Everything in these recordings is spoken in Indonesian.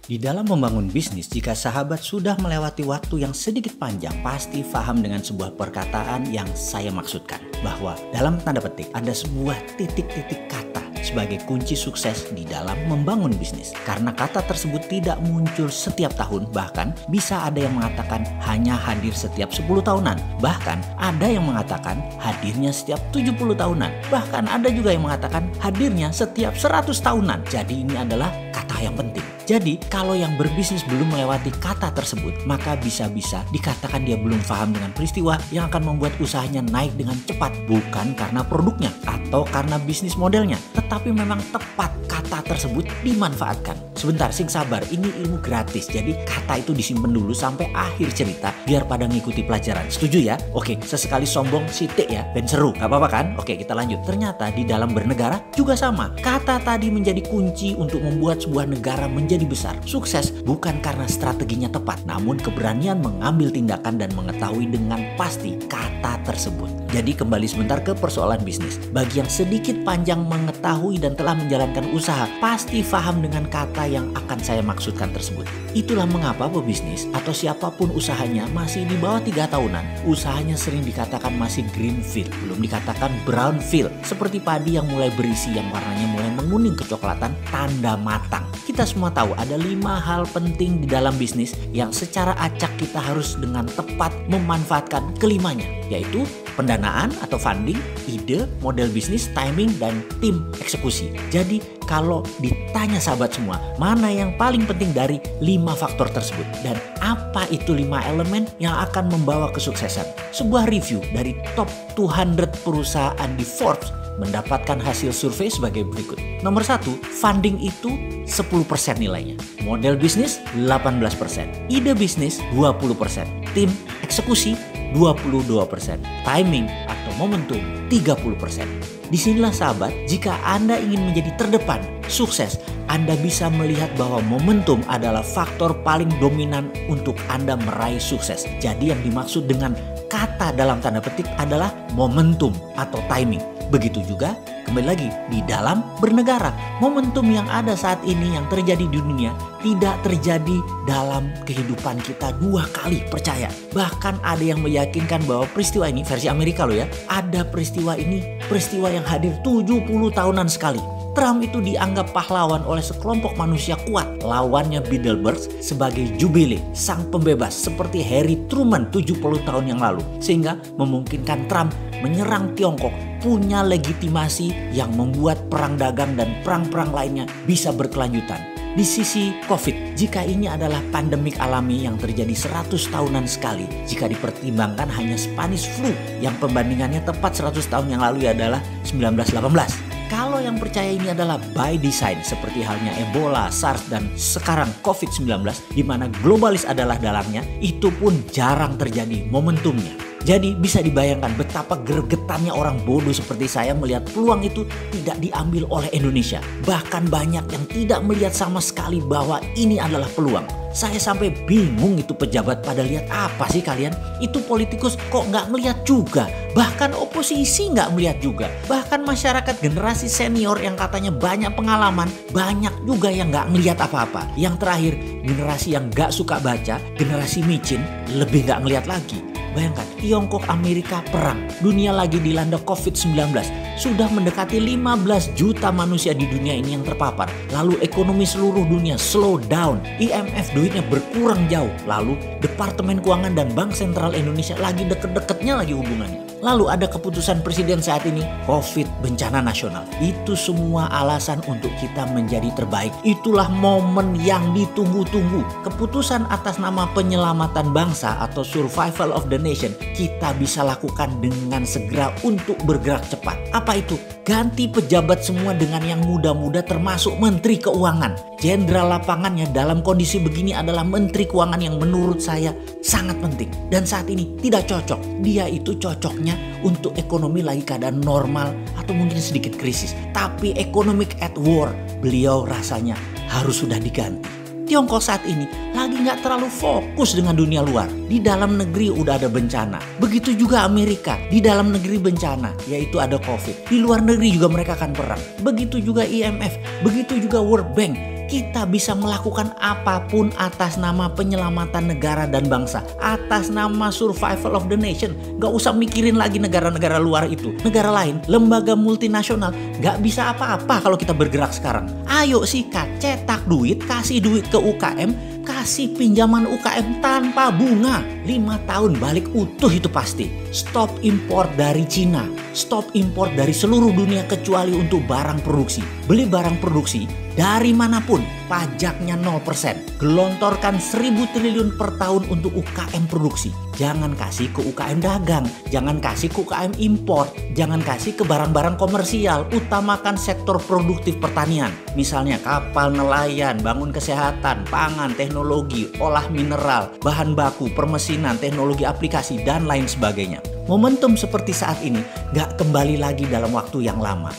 Di dalam membangun bisnis, jika sahabat sudah melewati waktu yang sedikit panjang, pasti paham dengan sebuah perkataan yang saya maksudkan. Bahwa dalam tanda petik ada sebuah titik-titik kata sebagai kunci sukses di dalam membangun bisnis. Karena kata tersebut tidak muncul setiap tahun, bahkan bisa ada yang mengatakan hanya hadir setiap 10 tahunan. Bahkan ada yang mengatakan hadirnya setiap 70 tahunan. Bahkan ada juga yang mengatakan hadirnya setiap 100 tahunan. Jadi ini adalah kata yang penting. Jadi kalau yang berbisnis belum melewati kata tersebut, maka bisa-bisa dikatakan dia belum paham dengan peristiwa yang akan membuat usahanya naik dengan cepat. Bukan karena produknya atau karena bisnis modelnya, tetapi memang tepat kata tersebut dimanfaatkan. Sebentar, sing sabar, ini ilmu gratis. Jadi kata itu disimpan dulu sampai akhir cerita biar pada ngikuti pelajaran. Setuju ya? Oke, sesekali sombong sitik ya, ben seru. Gak apa-apa kan? Oke, kita lanjut. Ternyata di dalam bernegara juga sama. Kata tadi menjadi kunci untuk membuat sebuah negara menjadi besar. Sukses bukan karena strateginya tepat, namun keberanian mengambil tindakan dan mengetahui dengan pasti kata tersebut. Jadi kembali sebentar ke persoalan bisnis. Bagi yang sedikit panjang mengetahui dan telah menjalankan usaha, pasti paham dengan kata yang akan saya maksudkan tersebut. Itulah mengapa pebisnis atau siapapun usahanya masih di bawah 3 tahunan, usahanya sering dikatakan masih greenfield, belum dikatakan brownfield. Seperti padi yang mulai berisi, yang warnanya mulai menguning kecoklatan, tanda matang. Kita semua tahu ada 5 hal penting di dalam bisnis yang secara acak kita harus dengan tepat memanfaatkan kelimanya, yaitu pendanaan atau funding, ide, model bisnis, timing, dan tim eksekusi. Jadi kalau ditanya sahabat semua, mana yang paling penting dari 5 faktor tersebut? Dan apa itu 5 elemen yang akan membawa kesuksesan? Sebuah review dari top 200 perusahaan di Forbes mendapatkan hasil survei sebagai berikut. Nomor 1, funding itu 10% nilainya. Model bisnis 18%. Ide bisnis 20%. Tim eksekusi 22%. Timing atau momentum 30%. Disinilah sahabat, jika Anda ingin menjadi terdepan, sukses, Anda bisa melihat bahwa momentum adalah faktor paling dominan untuk Anda meraih sukses. Jadi yang dimaksud dengan kata dalam tanda petik adalah momentum atau timing. Begitu juga kembali lagi di dalam bernegara. Momentum yang ada saat ini yang terjadi di dunia tidak terjadi dalam kehidupan kita 2 kali, percaya. Bahkan ada yang meyakinkan bahwa peristiwa ini, versi Amerika loh ya, ada peristiwa ini, peristiwa yang hadir 70 tahunan sekali. Trump itu dianggap pahlawan oleh sekelompok manusia kuat. Lawannya Bilderberg sebagai jubile, sang pembebas, seperti Harry Truman 70 tahun yang lalu. Sehingga memungkinkan Trump menyerang Tiongkok, punya legitimasi yang membuat perang dagang dan perang-perang lainnya bisa berkelanjutan. Di sisi COVID, jika ini adalah pandemik alami yang terjadi 100 tahunan sekali, jika dipertimbangkan hanya Spanish flu yang pembandingannya tepat 100 tahun yang lalu adalah 1918. Kalau yang percaya ini adalah by design, seperti halnya Ebola, SARS, dan sekarang COVID-19, di mana globalis adalah dalangnya, itu pun jarang terjadi momentumnya. Jadi bisa dibayangkan betapa gregetannya orang bodoh seperti saya melihat peluang itu tidak diambil oleh Indonesia. Bahkan banyak yang tidak melihat sama sekali bahwa ini adalah peluang. Saya sampai bingung itu pejabat pada lihat apa sih kalian? Itu politikus kok nggak ngelihat juga? Bahkan oposisi nggak melihat juga. Bahkan masyarakat generasi senior yang katanya banyak pengalaman, banyak juga yang nggak ngelihat apa-apa. Yang terakhir, generasi yang nggak suka baca, generasi micin, lebih nggak ngelihat lagi. Bayangkan, Tiongkok Amerika perang, dunia lagi dilanda COVID-19, sudah mendekati 15 juta manusia di dunia ini yang terpapar. Lalu ekonomi seluruh dunia slow down, IMF duitnya berkurang jauh. Lalu Departemen Keuangan dan Bank Sentral Indonesia lagi deket-deketnya lagi hubungannya. Lalu ada keputusan presiden saat ini, COVID, bencana nasional. Itu semua alasan untuk kita menjadi terbaik. Itulah momen yang ditunggu-tunggu. Keputusan atas nama penyelamatan bangsa atau survival of the nation, kita bisa lakukan dengan segera untuk bergerak cepat. Apa itu? Ganti pejabat semua dengan yang muda-muda termasuk Menteri Keuangan. Jenderal lapangannya dalam kondisi begini adalah Menteri Keuangan yang menurut saya sangat penting. Dan saat ini tidak cocok. Dia itu cocoknya untuk ekonomi lagi keadaan normal atau mungkin sedikit krisis. Tapi economic at war, beliau rasanya harus sudah diganti. Tiongkok saat ini lagi nggak terlalu fokus dengan dunia luar. Di dalam negeri udah ada bencana. Begitu juga Amerika, di dalam negeri bencana, yaitu ada COVID. Di luar negeri juga mereka akan perang. Begitu juga IMF, begitu juga World Bank. Kita bisa melakukan apapun atas nama penyelamatan negara dan bangsa, atas nama survival of the nation. Gak usah mikirin lagi negara-negara luar itu. Negara lain, lembaga multinasional, gak bisa apa-apa kalau kita bergerak sekarang. Ayo sikat, cetak duit, kasih duit ke UKM, kasih pinjaman UKM tanpa bunga. 5 tahun balik utuh itu pasti. Stop impor dari Cina, stop impor dari seluruh dunia kecuali untuk barang produksi. Beli barang produksi dari manapun, pajaknya 0%. Gelontorkan 1.000 triliun per tahun untuk UKM produksi. Jangan kasih ke UKM dagang, jangan kasih ke UKM impor, jangan kasih ke barang-barang komersial. Utamakan sektor produktif pertanian. Misalnya kapal nelayan, bangun kesehatan, pangan, teknologi, olah mineral, bahan baku, permesinan, teknologi aplikasi, dan lain sebagainya. Momentum seperti saat ini gak kembali lagi dalam waktu yang lama.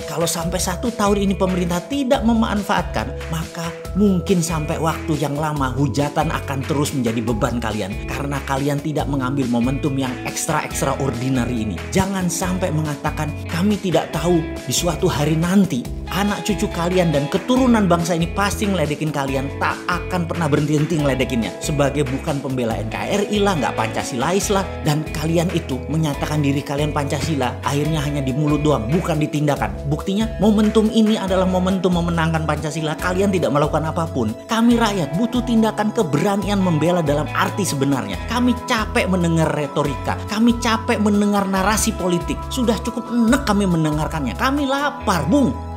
Kalau sampai 1 tahun ini pemerintah tidak memanfaatkan, maka mungkin sampai waktu yang lama hujatan akan terus menjadi beban kalian. Karena kalian tidak mengambil momentum yang extraordinary ini. Jangan sampai mengatakan kami tidak tahu di suatu hari nanti anak cucu kalian dan keturunan bangsa ini pasti ngeledekin kalian, tak akan pernah berhenti ngeledekinnya. Sebagai bukan pembela NKRI lah, gak Pancasilais lah, dan kalian itu menyatakan diri kalian Pancasila, akhirnya hanya di mulut doang, bukan di tindakan. Buktinya momentum ini adalah momentum memenangkan Pancasila, kalian tidak melakukan apapun. Kami rakyat butuh tindakan, keberanian membela dalam arti sebenarnya. Kami capek mendengar retorika, kami capek mendengar narasi politik. Sudah cukup enak kami mendengarkannya, kami lapar, Bung.